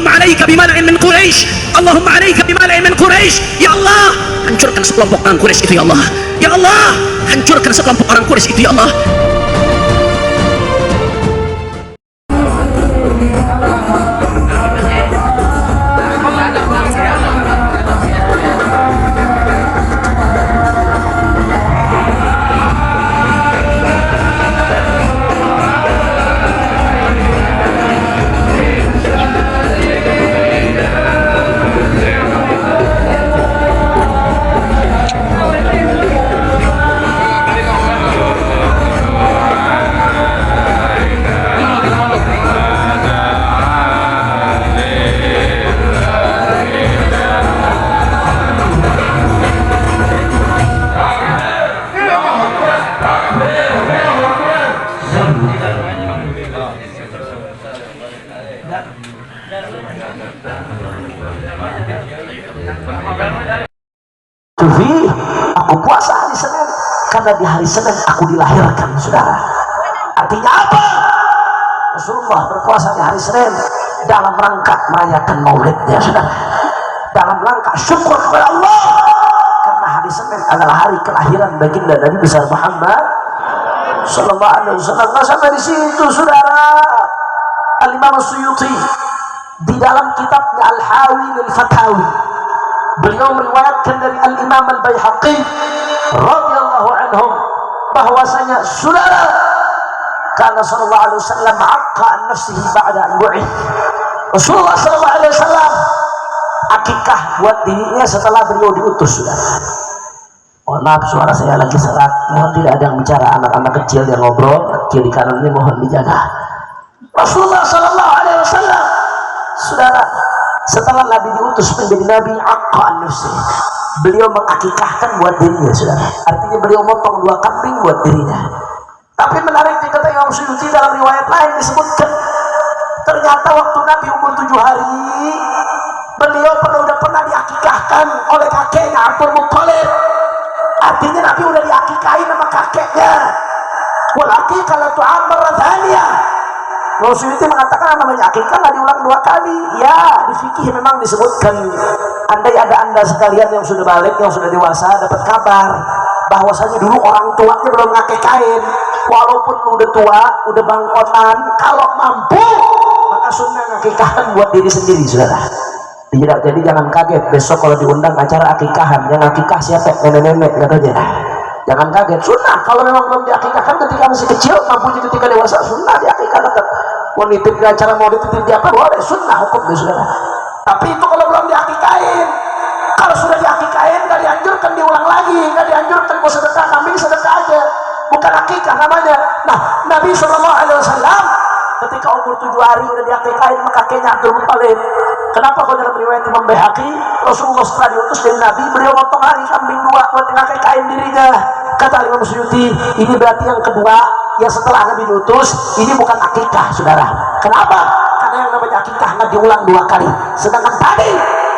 Allahumma alaika bimala'in min Quraisy, Allahumma alaika bimala'in min Quraisy. Ya Allah, hancurkan sekelompok orang Quraisy itu ya Allah. Ya Allah, hancurkan sekelompok orang Quraisy itu ya Allah. Aku puasa hari Senin karena di hari Senin aku dilahirkan, saudara. Artinya apa? Rasulullah berpuasa di hari Senin dalam rangka merayakan maulidnya, saudara, dalam rangka syukur kepada Allah karena hari Senin adalah hari kelahiran baginda Nabi besar Muhammad sallallahu alaihi wasallam. Nah, sampai di situ, saudara, Al-Imam Suyuti di dalam kitabnya Al-Hawi lil-Fatawi, beliau meriwayatkan dari Al-Imam Al-Baihaqi radhiyallahu anhum bahwasanya, saudara, karena sallallahu alaihi wasallam aqqa an nafsihi ba'da an bu'ith. Rasulullah sallallahu alaihi wasallam akikah buat dirinya setelah beliau diutus, saudara. Oh, maaf, suara saya lagi serak, mohon tidak ada yang bicara, anak-anak kecil yang ngobrol kiri kanan ini mohon dijaga. Rasulullah sallallahu alaihi wasallam, saudara, setelah Nabi diutus menjadi Nabi, aqqa nafsi, beliau mengakikahkan buat dirinya, saudara. Artinya beliau motong 2 kambing buat dirinya. Tapi menarik dikata Imam Suyuti, dalam riwayat lain disebutkan ternyata waktu Nabi umur 7 hari beliau udah pernah diakikahkan oleh kakeknya Abdul Muttalib. Artinya Nabi udah diakikahin sama kakeknya. Walaki kalau tu'amar radhaniyah, Imam Suyuti mengatakan namanya akikah nggak diulang 2 kali. Ya, di fikih memang disebutkan, andai ada anda sekalian yang sudah balik, yang sudah dewasa, dapat kabar bahwasanya dulu orang tuanya belum ngakikahin, walaupun udah tua, udah bangkotan, kalau mampu maka sunnah ngakikahkan buat diri sendiri, saudara. Jadi jangan kaget besok kalau diundang acara akikahan, yang akikah siapa? Nenek-nenek katanya. Jangan kaget, sunnah kalau memang belum diakikahkan ketika masih kecil, mampunya ketika dewasa, sunnah diakikahkan. Mau nitip ke acara mau dititip di apa boleh, sunnah hukumnya, saudara. Tapi itu kalau belum diakikahin. Kalau sudah diakikahin nggak dianjurkan diulang lagi, nggak dianjurkan mau sedekah kambing, sedekah aja, bukan akikah namanya. Nah, Nabi SAW ketika umur 7 hari udah diakikahin sama kakeknya Abdul Muttalib. Kenapa? Kalau dalam riwayat Imam Baihaqi, Rasulullah setelah diutus dari Nabi, beliau potong hari kambing 2 buat ngakikahin dirinya. Kata Imam Suyuti, ini berarti yang kedua, yang setelah Nabi diutus, ini bukan akikah, saudara. Kenapa? Karena yang namanya akikah nggak diulang 2 kali. Sedangkan tadi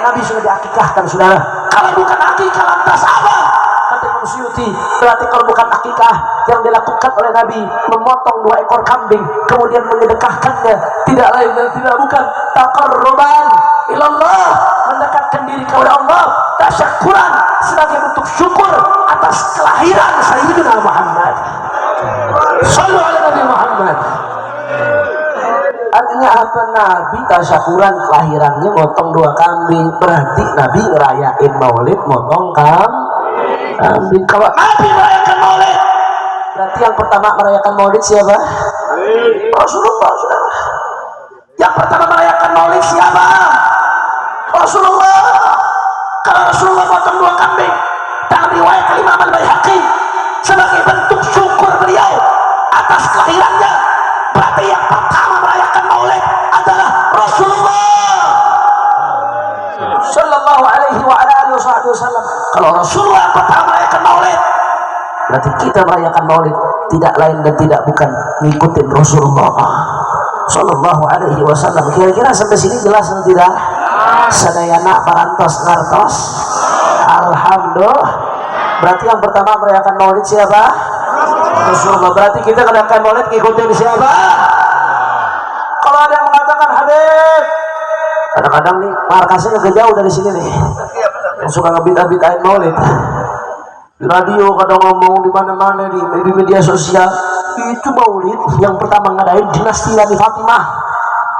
Nabi sudah diakikahkan, saudara. Kalau bukan akikah lantas apa? Kata Imam Suyuti, berarti kalau bukan akikah yang dilakukan oleh Nabi, memotong 2 ekor kambing kemudian menyedekahkannya, tidak lain dan tidak bukan taqarruban ilallah, mendekatkan diri kepada Allah, tasyakuran, sebagai bentuk syukur atas kelahiran Sayyidina Muhammad. Shallu ala Nabi Muhammad. Artinya apa? Nabi tasyakuran kelahirannya motong 2 kambing, berarti Nabi ngerayain maulid motong kambing. Kalau Nabi merayakan maulid, berarti yang pertama merayakan maulid siapa? Rasulullah, saudara. Yang pertama merayakan maulid siapa? Rasulullah. Kalau Rasulullah motong 2 kambing dalam riwayat Imam Al-Baihaqi sebagai bentuk syukur beliau atas kelahirannya, berarti yang pertama merayakan maulid adalah Rasulullah sallallahu alaihi wa ala alihi wasallam. Kalau Rasulullah yang pertama merayakan maulid, berarti kita merayakan maulid tidak lain dan tidak bukan ngikutin Rasulullah sallallahu alaihi wasallam. Kira-kira sampai sini jelas atau tidak? Sadayana parantos ngartos. Alhamdulillah. Berarti yang pertama merayakan maulid siapa? Rasulullah. Berarti kita merayakan maulid ngikutin siapa? Kalau ada yang mengatakan Habib, kadang nih markasnya agak jauh dari sini nih, yang suka ngebit-bitain maulid di radio, kadang ngomong di mana-mana di media sosial. Itu maulid yang pertama ngadain dinasti Nabi Fatimah,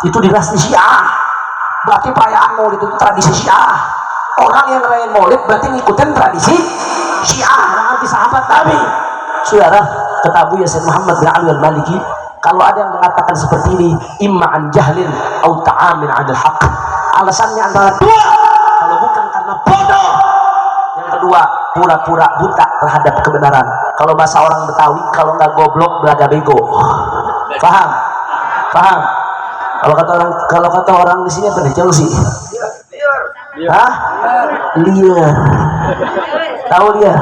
itu dinasti Syiah. Berarti perayaan maulid itu tradisi Syiah. Orang yang ngadain maulid berarti ngikutin tradisi Syiah, anti sahabat Nabi. Saudara, kata Abu Yasin Muhammad bin Ali al-Maliki, kalau ada yang mengatakan seperti ini, imma an jahlin atau ta'amin 'alal haqq. Alasannya antara dua, kalau bukan karena bodoh, yang kedua pura-pura buta terhadap kebenaran. Kalau bahasa orang Betawi, kalau nggak goblok belaga bego. Paham? Paham? Kalau kata orang di sini apa nih? Chelsea. Hah? Liar. Tahu liar?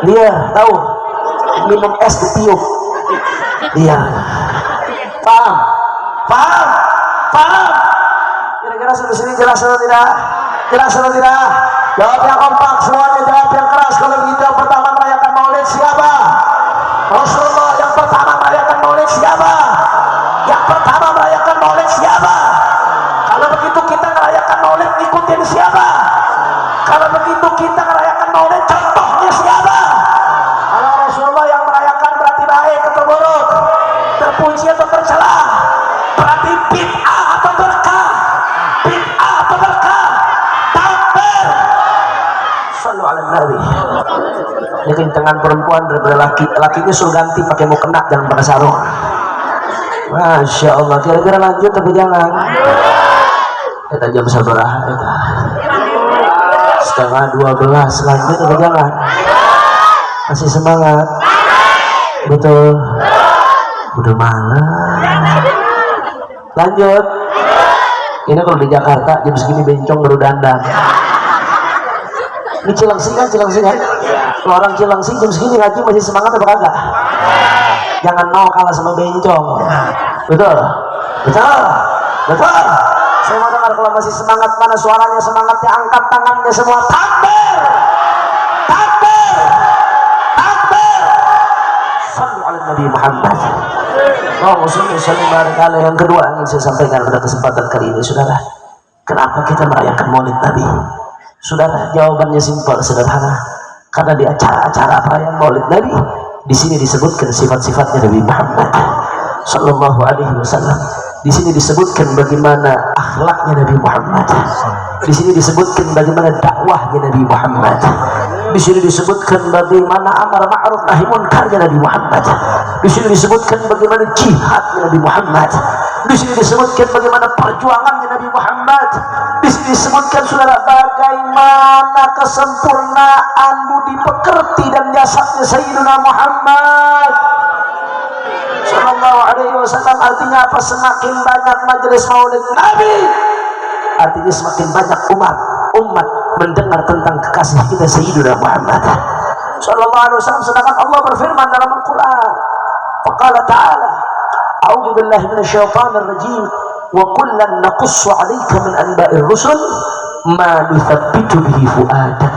Liar, tahu? Minum es ditiup. Iya. Paham? Paham? Paham? Kira-kira sampai sini jelas atau tidak? Jelas atau tidak? Jawab yang kompak semuanya, jawab yang keras. Kalau begitu yang pertama merayakan maulid siapa? Rasulullah. Yang pertama merayakan maulid siapa? Yang pertama merayakan maulid siapa? Kalau begitu kita merayakan maulid ikutin siapa? Kalau begitu kita merayakan maulid contohnya siapa? Kalau Rasulullah yang merayakan berarti baik atau buruk? Terpuji atau tercela? Berarti bid'ah atau berkah? Bid'ah atau berkah? Takbir. Sallu ala Nabi. Ini kencengan perempuan daripada laki. Lakinya suruh ganti pakai mukena, jangan pakai sarung. Masya Allah. Kira-kira lanjut tapi jangan. Kita jam sabaraha kita. 11:30 lanjut tapi jangan. Masih semangat. Betul. Udah malam. Lanjut. Ini kalau di Jakarta jam segini bencong baru dandan. Ini Cilengsi kan? Kalau orang Cilengsi jam segini ngaji masih semangat apa kagak? Jangan mau kalah sama bencong. Betul? Betul? Betul? Saya mau dengar kalau masih semangat, mana suaranya semangatnya, angkat tangannya semua. Takbir! Takbir! Takbir! Sallu ala Nabi Muhammad. Yang kedua yang saya sampaikan pada kesempatan kali ini, saudara, kenapa kita merayakan maulid Nabi? Saudara, jawabannya simpel, sederhana. Karena di acara-acara perayaan maulid Nabi, di sini disebutkan sifat-sifatnya Nabi Muhammad Sallallahu Alaihi Wasallam. Di sini disebutkan bagaimana akhlaknya Nabi Muhammad. Di sini disebutkan bagaimana dakwahnya Nabi Muhammad. Di sini disebutkan bagaimana amar ma'ruf nahi munkarnya Nabi Muhammad. Di sini disebutkan bagaimana jihadnya Nabi Muhammad. Di sini disebutkan bagaimana perjuangannya Nabi Muhammad. Di sini disebutkan, saudara, bagaimana kesempurnaan budi pekerti dan jasadnya Sayyidina Muhammad Sallallahu Alaihi Wasallam. Artinya apa? Semakin banyak majelis maulid Nabi, artinya semakin banyak umat mendengar tentang kekasih kita Sayyidina Muhammad Sallallahu Alaihi Wasallam. Sedangkan Allah berfirman dalam Al-Quran, Faqala ta'ala, A'udzu billahi minasyaitonir rajim, wa kullan naqussu 'alaika min anba'ir rusul ma nuthabbitu bihi fu'adak.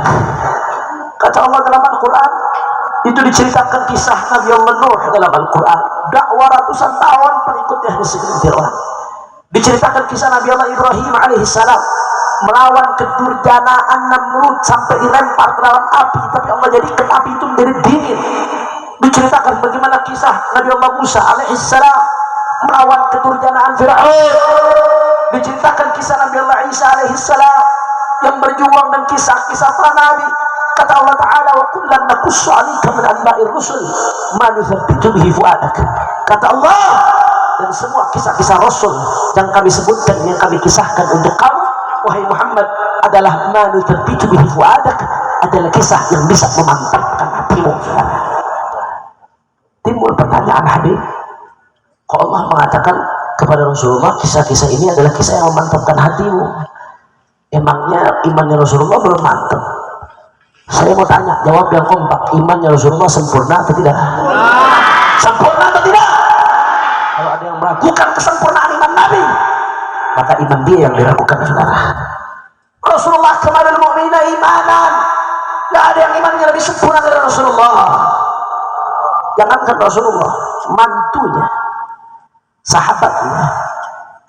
Kata Allah dalam Al-Quran, itu diceritakan kisah Nabi Allah Nuh dalam Al-Quran. Dakwah ratusan tahun, pengikutnya hanya segelintir orang. Diceritakan kisah Nabi Allah Ibrahim alaihissalam melawan kedurjanaan Namrud sampai dilempar ke dalam api, tapi Allah jadikan api itu menjadi dingin. Diceritakan bagaimana kisah Nabi Allah Musa alaihissalam melawan kedurjanaan Fir'aun. Diceritakan kisah Nabi Allah Isa alaihissalam yang berjuang, dan kisah-kisah para nabi. Kata Allah Ta'ala, wa kullan naqussu 'alaika min anba'ir rusul ma nuthabbitu bihi fu'adak. Kata Allah, dan semua kisah-kisah Rasul yang kami sebutkan, yang kami kisahkan untuk kamu, wahai Muhammad, adalah ma nuthabbitu bihi fu'adak, adalah kisah yang bisa memantapkan hatimu. Timbul pertanyaan, Habib, kok Allah mengatakan kepada Rasulullah kisah-kisah ini adalah kisah yang memantapkan hatimu? Emangnya imannya Rasulullah belum mantap? Saya mau tanya, jawab yang kompak. Imannya Rasulullah sempurna atau tidak? Sempurna atau tidak? Kalau ada yang meragukan kesempurnaan iman Nabi, maka iman dia yang diragukan, saudara. Rasulullah kamalul mu'minina imanan. Tidak ada yang imannya lebih sempurna dari Rasulullah. Jangankan Rasulullah, mantunya, sahabatnya,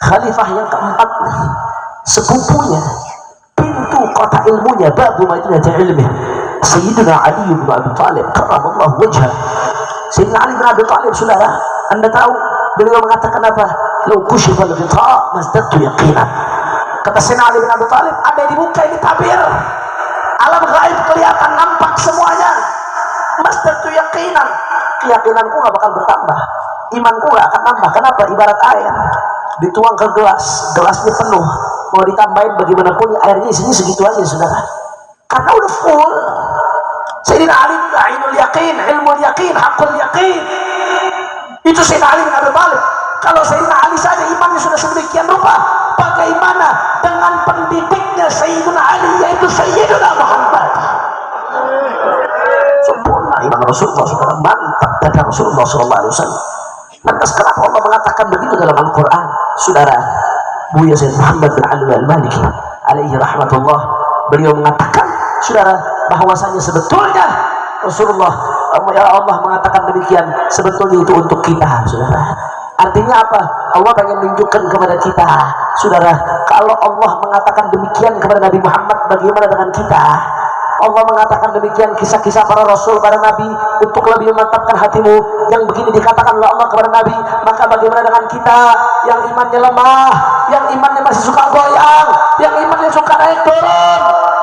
khalifah yang keempat, sepupunya, pintu kota ilmunya, babu madinati ilmi, Sayyidina Ali bin Abi Thalib karramallahu wajhah. Sayyidina Ali bin Abi Thalib, saudara, Anda tahu beliau mengatakan apa? Lau kushifal ghita mazdadtu yaqinan. Kata Sayyidina Ali bin Abi Thalib, ada yang dibuka ini tabir, alam gaib kelihatan, nampak semuanya, mazdadtu yaqinan, keyakinanku gak bakal bertambah, imanku gak akan tambah. Kenapa? Ibarat air dituang ke gelas, gelasnya penuh, mau ditambahin bagaimanapun airnya isinya segitu aja, saudara, karena udah full. Sayyidina Ali udah ainul yaqin, ilmul yaqin, haqqul yaqin. Itu Sayyidina Ali bin Abi Thalib. Kalau Sayyidina Ali saja imannya sudah sedemikian rupa, bagaimana dengan pendidiknya Sayyidina Ali, yaitu Sayyidina Muhammad? Sempurna iman Rasulullah, saudara, mantap dada Rasulullah SAW. Lantas kenapa Allah mengatakan begitu dalam Al-Quran? Saudara, Buya Sayyid Muhammad bin Ali al-Maliki alaihi rahmatullah, beliau mengatakan, saudara, bahwasanya sebetulnya Rasulullah, ya Allah mengatakan demikian, sebetulnya itu untuk kita, saudara. Artinya apa? Allah pengen menunjukkan kepada kita, saudara, kalau Allah mengatakan demikian kepada Nabi Muhammad, bagaimana dengan kita? Allah mengatakan demikian kisah-kisah para rasul, para nabi, untuk lebih memantapkan hatimu. Yang begini dikatakan oleh Allah kepada nabi, maka bagaimana dengan kita yang imannya lemah, yang imannya masih suka goyang, yang imannya suka naik turun?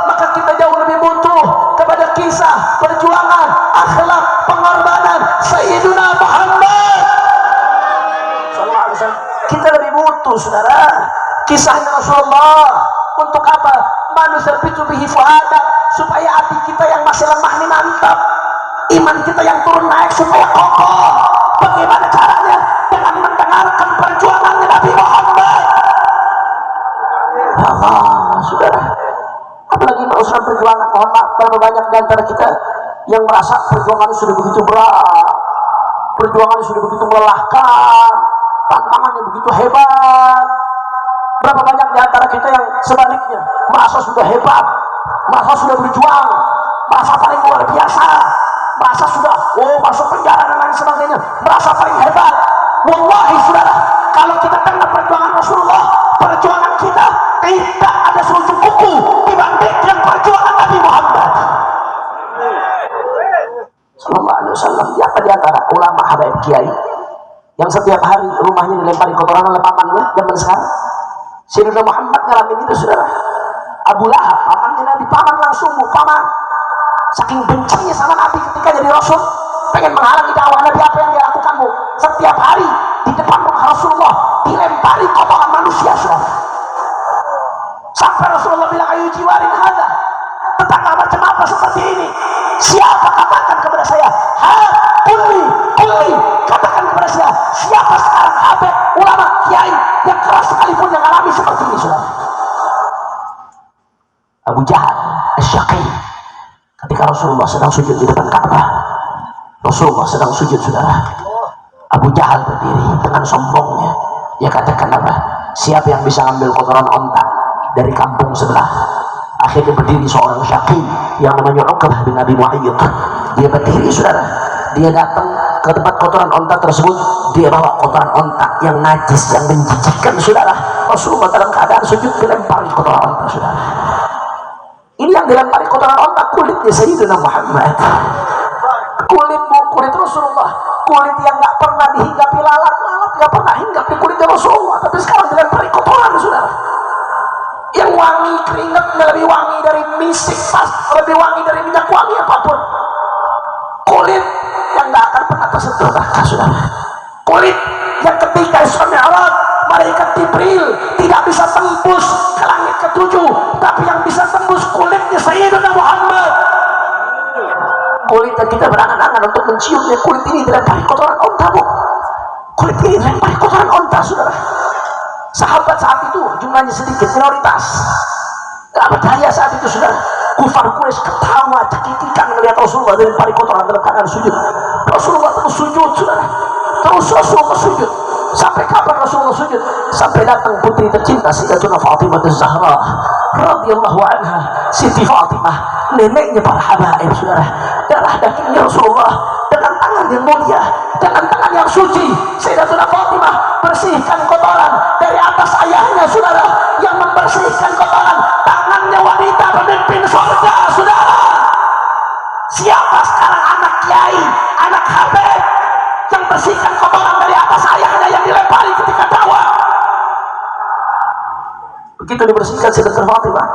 Maka kita jauh lebih butuh kepada kisah perjuangan, akhlak, pengorbanan Sayyidina Muhammad sallallahu alaihi wasallam. Kita lebih butuh, saudara, kisahnya Rasulullah. Untuk apa? Manusia pitu bihi fuada, supaya hati kita yang masih lemah ini mantap, iman kita yang turun naik supaya kokoh. Bagaimana caranya? Dengan mendengarkan perjuangannya Nabi Muhammad. Allah, saudara, apalagi urusan perjuangan. Mohon maaf, terlalu banyak di antara kita yang merasa perjuangannya sudah begitu berat, perjuangannya sudah begitu melelahkan, tantangannya begitu hebat. Berapa banyak di antara kita yang sebaliknya merasa sudah hebat, merasa sudah berjuang, merasa paling luar biasa, merasa sudah masuk penjara dan lain sebagainya, merasa paling hebat. Wallahi, saudara, kalau kita dengar perjuangan Rasulullah, perjuangan kita tidak ada seujung kuku dibandingkan perjuangan Nabi Muhammad sallallahu alaihi wasallam. Siapa di antara ulama habaib kiai yang setiap hari rumahnya dilempari kotoran oleh pamannya zaman sekarang? Sayyidina Muhammad ngalamin itu, saudara. Abu Lahab, pamannya Nabi, paman langsung, paman. Saking bencinya sama Nabi ketika jadi Rasul, pengen menghalangi dakwah Nabi. Apa yang dia lakukan, Bu? Setiap hari di depan rumah Rasulullah dilempari kotoran manusia, saudara. Sampai Rasulullah bilang, ayu jiwarin hada, tetangga macam apa seperti ini? Siapa, katakan kepada saya? Kulli, katakan kepada saya, siapa sekarang habib, ulama, kiai yang keras sekalipun yang alami seperti ini, saudara? Abu Jahal Asy-Syaqi, ketika Rasulullah sedang sujud di depan Ka'bah, Rasulullah sedang sujud, saudara, Abu Jahal berdiri dengan sombongnya. Dia katakan apa? Siapa yang bisa ambil kotoran onta dari kampung sebelah? Akhirnya berdiri seorang Syaqi yang namanya Uqbah bin Abi Mu'ayyid. Dia berdiri, saudara, dia datang ke tempat kotoran onta tersebut, dia bawa kotoran onta yang najis, yang menjijikkan, saudara. Rasulullah dalam keadaan sujud dilempari kotoran onta, saudara. Ini yang dilempari kotoran onta kulitnya Sayyidina Muhammad, kulit Rasulullah, kulit yang gak pernah dihinggapi lalat gak pernah hinggap di kulitnya Rasulullah, tapi sekarang dilempari kotoran, saudara. Yang wangi, keringatnya lebih wangi dari misik, lebih wangi dari minyak wangi apapun. Kulit yang gak akan pernah tersentuh neraka, saudara. Kulit yang ketika Isra Mi'raj malaikat Jibril tidak bisa tembus ke langit ketujuh, tapi yang bisa tembus kulitnya Sayyidina Muhammad. Kulit yang kita berangan-angan untuk menciumnya, kulit ini dilempari kotoran onta, Bu. Kulit ini dilempari kotoran onta, saudara. Sahabat saat itu jumlahnya sedikit, minoritas, gak berdaya saat itu, saudara. Kufar Quraisy ketawa cekikikan melihat Rasulullah dilempari kotoran dalam keadaan sujud. Rasulullah terus sujud, saudara. Terus Rasulullah sujud. Sampai kapan Rasulullah sujud? Sampai datang putri tercinta Sayyidatuna Fatimah Az-Zahra radhiyallahu anha, Siti Fatimah, neneknya para habaib, saudara. Darah dagingnya Rasulullah dengan tangan yang mulia, dengan tangan yang suci, Sayyidatuna Fatimah bersihkan kotoran dari atas ayahnya, saudara, yang membersihkan kotoran tangannya wanita pemimpin surga, saudara. Siapa sekarang anak kiai, anak habib yang bersihkan kotoran dari atas ayahnya yang dilempari ketika dakwah? Begitu dibersihkan Sayyidatuna Fatimah,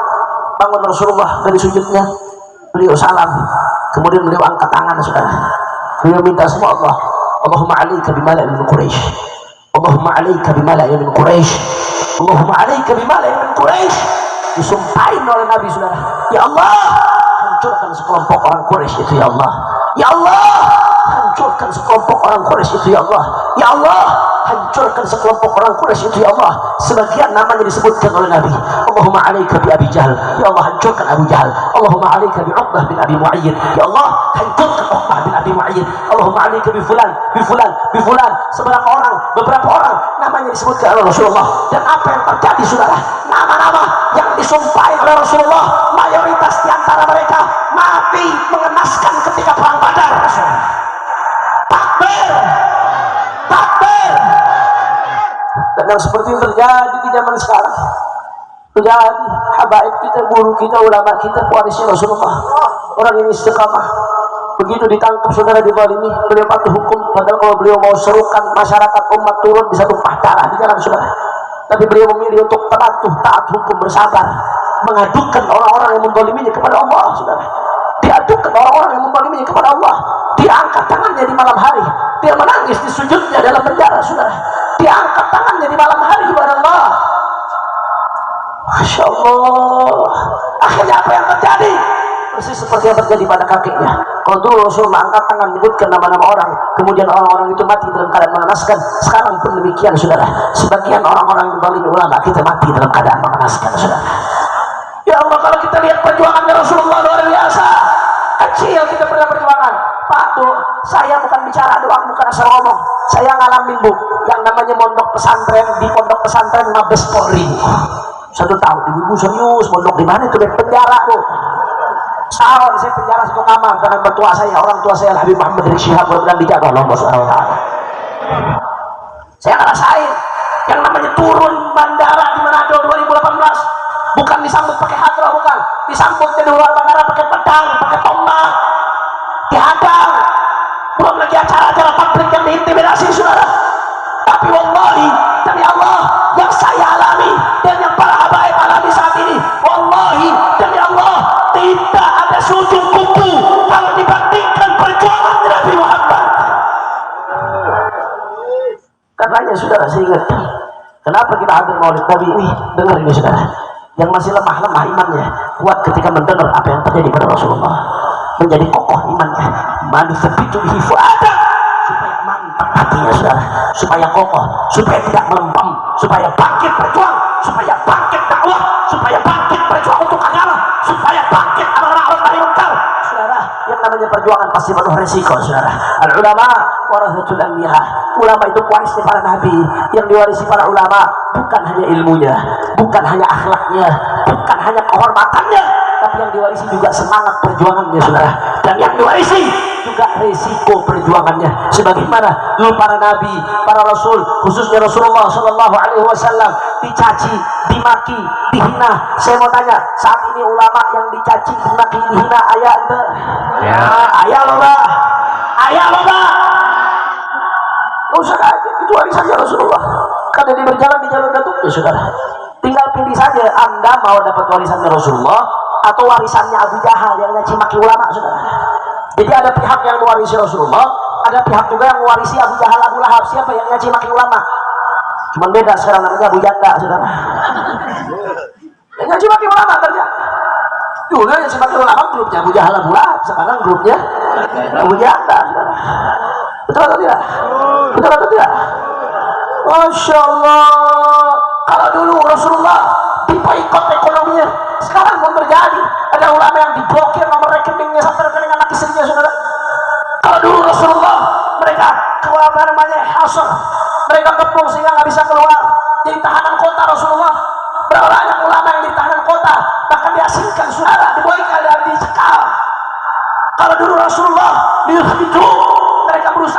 bangun Rasulullah dari sujudnya, beliau salam, kemudian beliau angkat tangan, saudara. Beliau minta sama Allah, Allahumma alaika bimala'i min Quraisy, Allahumma alaika bimala'i min Quraisy, Allahumma alaika bimala'i min Quraisy. Disumpahin oleh Nabi, saudara, ya Allah, hancurkan sekelompok orang Quraisy itu, ya Allah. Ya Allah, hancurkan sekelompok orang Quraisy itu, ya Allah. Ya Allah, hancurkan sekelompok orang Quraisy itu, ya Allah. Sebagian namanya disebutkan oleh Nabi, Allahumma alaika bi Abi Jahal, ya Allah, hancurkan Abu Jahal. Allahumma alaika bi Uqbah bin Abi Mu'ayyid, ya Allah, hancurkan Uqbah bin Abi Mu'ayyid. Allahumma alaika bi fulan, bi fulan, bi fulan. Beberapa orang namanya disebutkan oleh Rasulullah. Dan apa yang terjadi, saudara? Nama-nama yang disumpahi oleh Rasulullah, mayoritas di antara mereka mati mengenaskan ketika perang Badar. Takbir, takbir. Dan yang seperti ini terjadi di zaman sekarang, terjadi. Habaib kita, guru kita, ulama kita, pewarisnya Rasulullah, orang ini istiqamah. Begitu ditangkap, saudara, di bawah ini, beliau patuh hukum. Padahal kalau beliau mau serukan masyarakat umat turun bisa tumpah darah di jalan, saudara. Tapi beliau memilih untuk patuh, taat hukum, bersabar, mengadukan orang-orang yang menzaliminya kepada Allah, saudara. Diadukan orang-orang yang menzaliminya kepada Allah. Dia angkat tangannya di malam hari, dia menangis di sujudnya dalam penjara, saudara. Dia angkat tangannya di malam hari kepada Allah. Masya Allah. Akhirnya apa yang terjadi? Persis seperti yang terjadi pada kakeknya. Kalau dulu Rasulullah angkat tangan menyebutkan nama-nama orang, kemudian orang-orang itu mati dalam keadaan mengenaskan. Sekarang pun demikian, saudara. Sebagian orang-orang yang zalim ulama kita mati dalam keadaan mengenaskan, saudara. Ya Allah, kalau kita lihat perjuangannya Rasulullah luar biasa. Kecil kita pernah perjuangan. Pak, saya bukan bicara doang, bukan asal ngomong. Saya ngalamin, Bu, yang namanya mondok pesantren, di pondok pesantren Mabes Polri. 1 tahun, ibu serius, mondok di mana itu? Di penjara, Bu. Setahun saya penjara 1 kamar dengan mertua saya, orang tua saya Habib Muhammad dari Syihab, mudah-mudahan dijaga Allah Subhanahu wa taala. Saya ngerasain yang namanya turun bandara di Manado 2018, bukan disambut pakai hadroh, bukan disambut di luar bandara pakai pedang, pakai tombak, dihadang. Belum lagi acara-acara tabligh yang diintimidasi, saudara. Tapi wallahi, demi Allah, yang saya alami dan yang para habaib alami saat ini, wallahi, demi Allah, tidak ada sujud kuku kalau dibandingkan perjuangan Nabi Muhammad. Karenanya, saudara, saya ingatkan, kenapa kita hadir maulid Nabi ini? Dengar ini, saudara. Yang masih lemah-lemah imannya, kuat ketika mendengar apa yang terjadi pada Rasulullah, menjadi kokoh imannya. Manu sebitu bihi fu'ada, supaya mantap hatinya, saudara, supaya kokoh, supaya tidak melempem, supaya bangkit berjuang, supaya bangkit dakwah, supaya bangkit berjuang untuk agama, supaya bangkit amar ma'ruf nahi munkar. Saudara, yang namanya perjuangan pasti penuh resiko, saudara. Al ulama warathatul anbiya, ulama itu pewarisnya para nabi. Yang diwarisi para ulama bukan hanya ilmunya, bukan hanya akhlaknya, bukan hanya kehormatannya, tapi yang diwarisi juga semangat perjuangannya, saudara. Dan yang diwarisi juga resiko perjuangannya. Sebagaimana dulu para nabi, para rasul, khususnya Rasulullah Shallallahu Alaihi Wasallam dicaci, dimaki, dihina. Saya mau tanya, saat ini ulama yang dicaci, dimaki, dihina, ayah ente? Ya. Ayah loba, ayah loba. Gak usah aja, itu warisannya Rasulullah. Karena dia berjalan di jalur datuknya, saudara. Tinggal pilih saja, Anda mau dapat warisannya Rasulullah atau warisannya Abu Jahal yang nyaci maki ulama, saudara. Jadi ada pihak yang mewarisi Rasulullah, ada pihak juga yang mewarisi Abu Jahal, Abu Lahab. Siapa yang nyaci maki ulama? Cuman beda sekarang, namanya Abu Janda, saudara. Yang nyaci maki ulama ternyata. Dulu yang nyaci maki ulama grupnya Abu Jahal, Abu Lahab. Sekarang grupnya Abu Janda, saudara. Betul atau tidak? Betul atau tidak? Masya Allah. Kalau dulu Rasulullah diboikot ekonominya, sekarang pun terjadi. Ada ulama yang diblokir nomor rekeningnya sampai rekening anak istrinya, saudara. Kalau dulu Rasulullah, mereka keluar namanya hasr, mereka kepung sehingga nggak bisa keluar, jadi tahanan kota Rasulullah. Berapa banyak ulama yang di tahanan kota, bahkan diasingkan, saudara, diboikot dan dicekal. Kalau dulu Rasulullah dihidup, mereka berusaha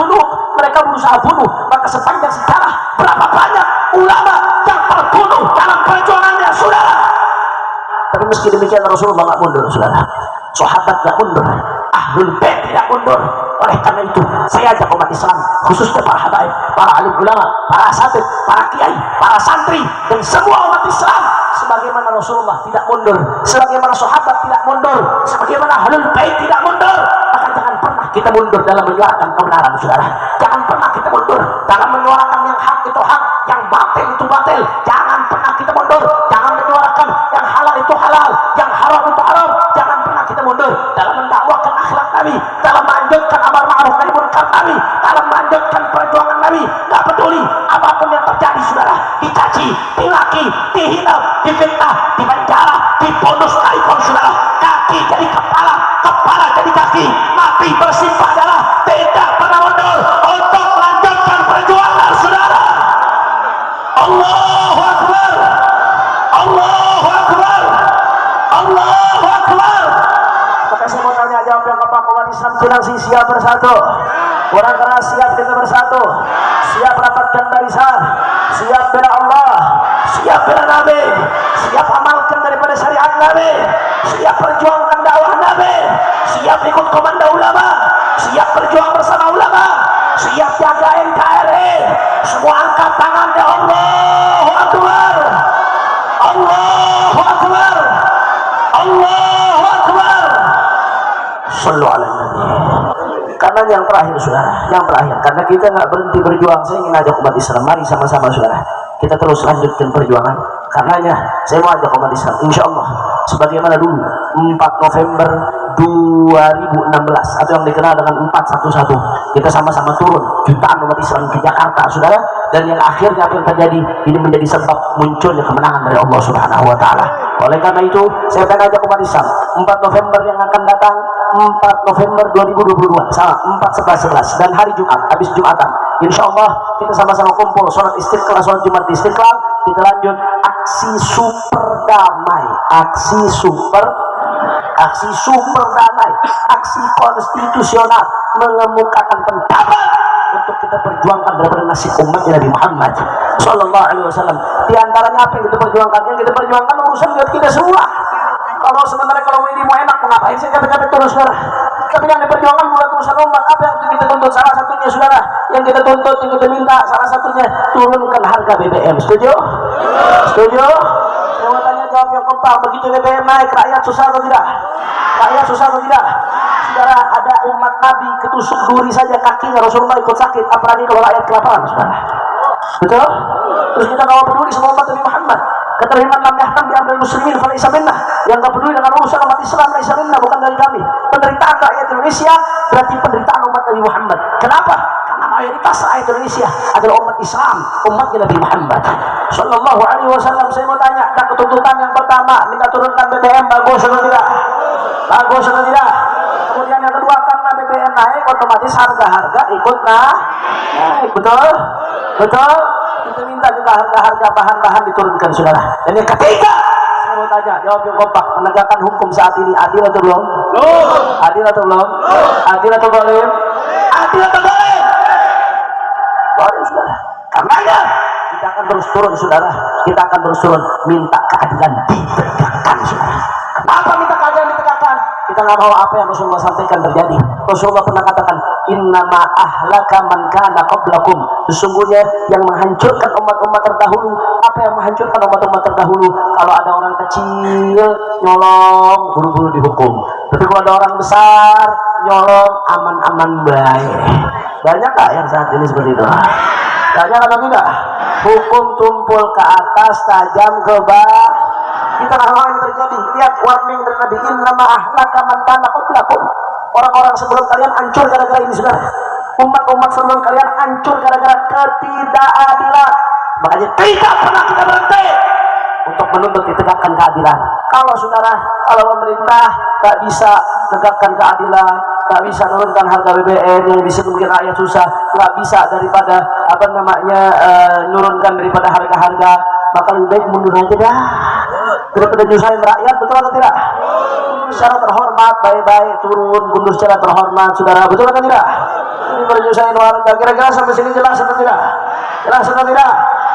yaqtulun, mereka berusaha bunuh. Maka sepanjang sejarah berapa banyak ulama yang terbunuh dalam perjuangannya, saudara. Tapi meski demikian Rasulullah nggak mundur, saudara. Sahabat nggak mundur, ahlul bait tidak mundur. Oleh karena itu saya ajak umat Islam, khususnya para habaib, para alim ulama, para asatidz, para kiai, para santri, dan semua umat Islam, sebagaimana Rasulullah tidak mundur, sebagaimana sahabat tidak mundur, sebagaimana ahlul bait tidak mundur, maka jangan pernah kita mundur dalam menyuarakan kebenaran, saudara. Jangan pernah kita mundur dalam menyuarakan yang hak itu hak, yang batil itu batil. Jangan pernah kita mundur, jangan menyuarakan yang halal itu halal, yang haram itu haram. Jangan pernah kita mundur dalam mendakwakan akhlak Nabi, dalam melanjutkan amar ma'ruf nahi munkar Nabi, dalam melanjutkan perjuangan Nabi. Gak peduli apapun yang terjadi, saudara, dicaci, dimaki, dihina, difitnah, dipenjara, dibunuh sekalipun, saudara, kaki jadi kepala, kepala jadi kaki, mati bersimpah darah, tidak pernah mundur untuk melanjutkan perjuangan, saudara. Allahu Akbar, Allahu Akbar, Allahu Akbar. Maka saya mau tanya, jawab yang keempat, umat Islam Cilengsi siap bersatu. Orang keras siap kita bersatu, siap rapatkan barisan, siap bela Allah, siap bela Nabi, siap amalkan daripada syariat Nabi, siap perjuangkan dakwah Nabi, siap ikut komando ulama, siap berjuang bersama ulama, siap jaga NKRI. Semua angkat tangan, ya Allahu Akbar, Allahu Akbar, Allahu Akbar. Sallu ala Nabi. Karena yang terakhir, saudara, yang terakhir, karena kita nggak berhenti berjuang, saya ingin ajak umat Islam, mari sama-sama, saudara, kita terus lanjutkan perjuangan. Karenanya saya mau ajak umat Islam, insya Allah sebagaimana dulu 4 November 2016 atau yang dikenal dengan 411, kita sama-sama turun jutaan umat Islam ke Jakarta, saudara, dan yang akhirnya apa yang terjadi ini menjadi sebab munculnya kemenangan dari Allah Subhanahu wa Ta'ala. Oleh karena itu saya akan ajak umat Islam 4 November yang akan datang, 4 November 2022, salah, 4/11 dan hari Jumat, habis Jumatan, insya Allah kita sama-sama kumpul, sholat istiqlal, sholat Jumat di Istiqlal, kita lanjut aksi super damai, aksi super damai, aksi konstitusional, mengemukakan pendapat untuk kita perjuangkan daripada nasib umat Nabi Muhammad Sallallahu Alaihi Wasallam. Di antaranya apa yang kita perjuangkan? Yang kita perjuangkan urusan buat kita semua. Kalau sebenarnya kalau ini mau enak, ngapain sih capek-capek terus, saudara? Tapi yang diperjuangkan buat urusan umat, apa yang kita tuntut? Salah satunya, saudara, yang kita tuntut, yang kita minta, salah satunya turunkan harga BBM. Setuju? Setuju? Saya mau tanya, jawab yang keempat. Begitu BBM naik, rakyat susah atau tidak? Rakyat susah atau tidak? Saudara, ada umat Nabi ketusuk duri saja kakinya Rasulullah ikut sakit, apalagi kalau rakyat kelaparan, saudara. Betul? Terus kita bawa peduli sama umat Nabi Muhammad. Kata Imam lam yahtam bi amril muslimin falaisa minnah. Yang enggak peduli dengan urusan umat Islam laisa minnah, bukan dari kami. Penderitaan rakyat Indonesia berarti penderitaan umat Nabi Muhammad. Kenapa? Karena mayoritas rakyat Indonesia adalah umat Islam, umatnya Nabi Muhammad Sallallahu Alaihi Wasallam. Saya mau tanya, ada ketuntutan yang pertama, minta turunkan BBM, bagus atau tidak? Bagus atau tidak? Kemudian yang kedua, karena BBM naik, otomatis harga-harga ikut naik. Betul? Betul? Kita minta juga harga-harga bahan-bahan diturunkan, saudara. Dan yang ketiga, saya mau tanya, jawab yang kompak, penegakan hukum saat ini adil atau belum? Adil atau belum? Adil atau boleh? Adil atau boleh? Boleh, saudara. Karenanya kita akan terus turun, saudara. Kita akan terus turun minta keadilan ditegakkan, saudara. Kenapa minta keadilan ditegakkan? Kita nggak mau apa yang Rasulullah sampaikan terjadi. Rasulullah pernah katakan, innama ahlaka man kana qablakum. Sesungguhnya yang menghancurkan umat-umat terdahulu, apa yang menghancurkan umat-umat terdahulu? Kalau ada orang kecil nyolong, buru-buru dihukum. Tapi kalau ada orang besar nyolong, aman-aman baik. Banyak tak yang saat ini seperti itu? Banyak atau tidak? Hukum tumpul ke atas, tajam ke bawah. Kita nggak mau ini terjadi. Lihat warning dari Nabi, innama ahlaka man kana qablakum. Orang-orang sebelum kalian hancur gara-gara ini, saudara. Umat-umat sebelum kalian hancur gara-gara ketidakadilan. Makanya tidak pernah kita berhenti untuk menuntut ditegakkan keadilan. Kalau saudara, kalau pemerintah tak bisa tegakkan keadilan, tak bisa menurunkan harga BBM yang bisa mungkin rakyat susah, tak bisa daripada nurunkan daripada harga-harga, maka lebih baik mundur aja dah daripada nyusahin rakyat, betul atau tidak? Secara terhormat, baik-baik turun, mundur secara terhormat, saudara, betul atau tidak? Ini menyusahin warga. Kira-kira sampai sini jelas atau tidak? Jelas atau tidak?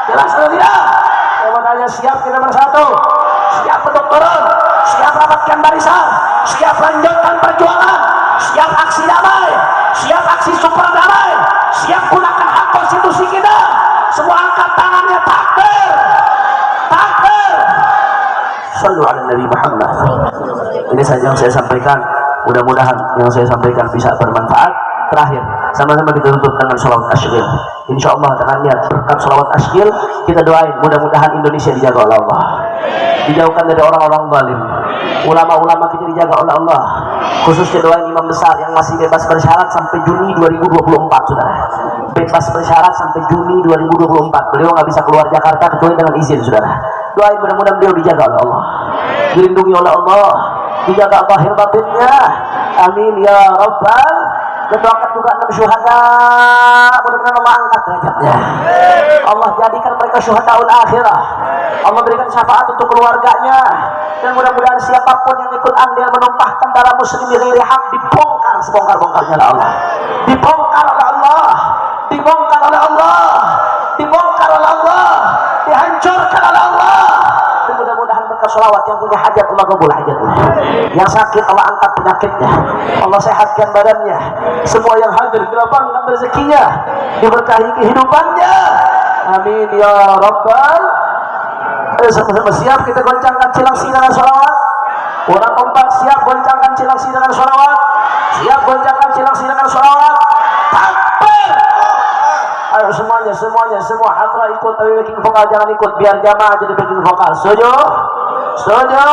Jelas atau tidak? Saya mau tanya, siap kita bersatu? Siap untuk turun? Siap rapatkan barisan? Siap lanjutkan perjuangan? Siap aksi damai? Siap aksi super damai? Siap gunakan hak konstitusi kita? Semua angkat tangannya, takbir! Takbir! Sallu ala Nabi Muhammad. Ini saja yang saya sampaikan. Mudah-mudahan yang saya sampaikan bisa bermanfaat. Terakhir, sama-sama kita tutup dengan sholawat asyil. InsyaAllah dengan niat berkat sholawat asyil, kita doain mudah-mudahan Indonesia dijaga oleh Allah, dijauhkan dari orang-orang zalim, ulama-ulama kita dijaga oleh Allah. Khususnya doain imam besar yang masih bebas bersyarat sampai Juni 2024, saudara. Bebas bersyarat sampai Juni 2024. Beliau nggak bisa keluar Jakarta kecuali dengan izin, saudara. Doain mudah-mudahan beliau dijaga oleh Allah, dilindungi oleh Allah, dijaga zahir batinnya. Amin ya rabbal. Dan doakan juga 6 syuhada, mudah-mudahan Allah angkat derajatnya. Allah jadikan mereka syuhadaul akhirah. Allah berikan syafaat untuk keluarganya. Dan mudah-mudahan siapapun yang ikut andil menumpahkan darah muslim di ghairi hak dibongkar sebongkar-bongkarnya oleh Allah. Dibongkar oleh Allah. Dibongkar oleh Allah. Dibongkar oleh Allah. Dihancurkan oleh Allah. Dan mudah-mudahan berkat sholawat yang punya hajat Allah kabul hajatnya. Yang sakit Allah angkat penyakitnya, Allah sehatkan badannya. Semua yang hadir dilapangkan rezekinya, diberkahi kehidupannya. Amin ya rabbal. Sama-sama siap kita goncangkan cilangsi dengan sholawat. Orang kompak siap goncangkan cilangsi dengan sholawat. Siap goncangkan cilangsi dengan sholawat. Takbir. Ayo semuanya, semua hadra ikut, tapi backing vokal jangan ikut, biar jamaah jadi backing vokal. Setuju? Setuju?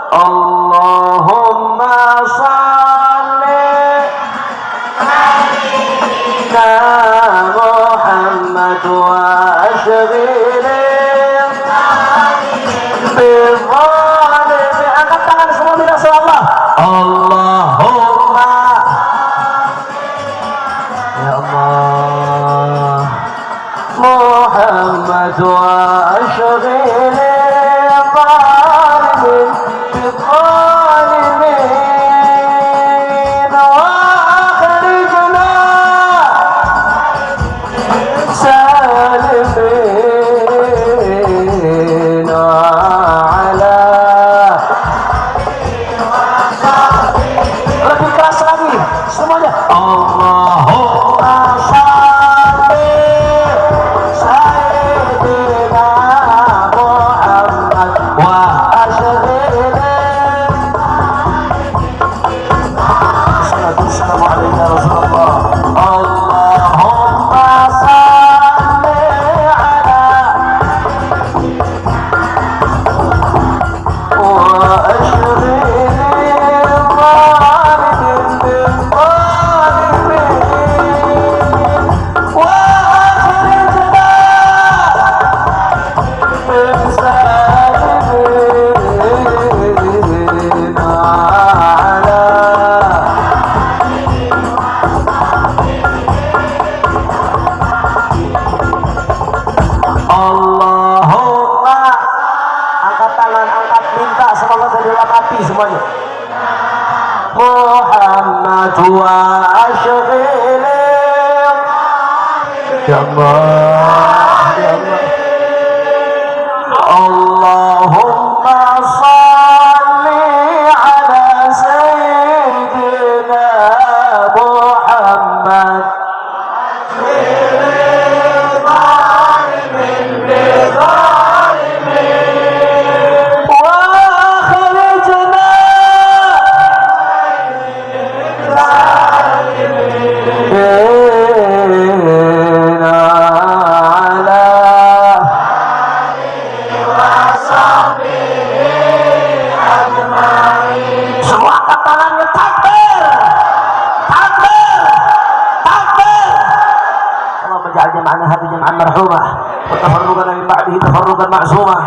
Allahumma salli ala Muhammad wa ashghilna bi-zalimin. Angkat tangan semua bila Allah. Allahumma ya Allah Muhammad wa ashghilna Muhammad wa ashghilna ya Allah ya Allah Allahumma salli ala sayyidina Muhammad تفرقا معصوما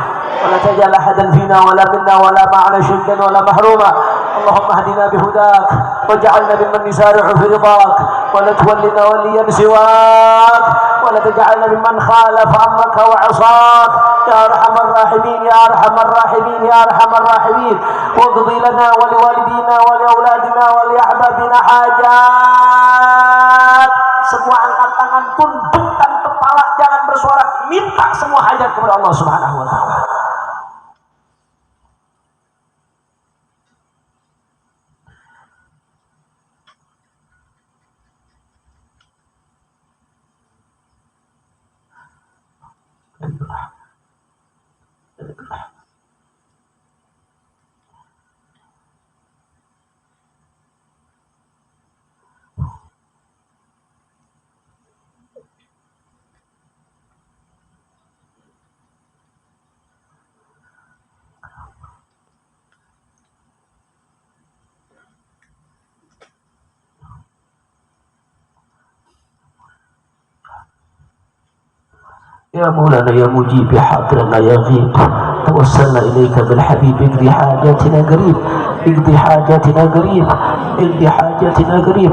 ولا تجعل احدا فينا ولا منا ولا معنا شدا ولا محروما اللهم اهدنا بهداك واجعلنا ممن يسارع في رضاك ولا تولنا وليا سواك ولا تجعلنا ممن خالف أمرك وعصاك يا أرحم الراحمين يا أرحم الراحمين يا أرحم الراحمين. واقضي لنا ولوالدينا ولأولادنا ولأحبابنا hajat. Semua angkat tangan, tundukkan kepala, jangan bersuara, minta semua hajat kepada Allah Subhanahu wa taala. يا مولانا يا مجيب حاضرنا يا غيب توسلنا إليك بالحبيب اقضي حاجاتنا قريب اقضي حاجاتنا قريب اقضي حاجاتنا قريب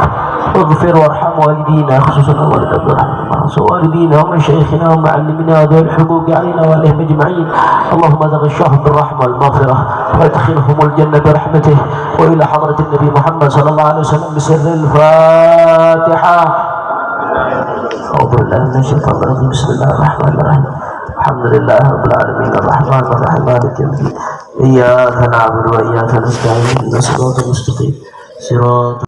واغفر وارحم والدينا خصوصا والدينا ومشايخنا ومعلمنا ذوي الحقوق علينا وعليهم اجمعين. اللهم تغشاهم بالرحمه والمغفره وادخلهم الجنه برحمته. والى حضره النبي محمد صلى الله عليه وسلم بسر الفاتحه. أعوذ بالله من الشيطان الرجيم. بسم الله الرحمن الرحيم. الحمد لله رب العالمين الرحمن الرحيم مالك يوم الدين. إياك نعبد وإياك نستعين اهدنا الصراط المستقيم صراط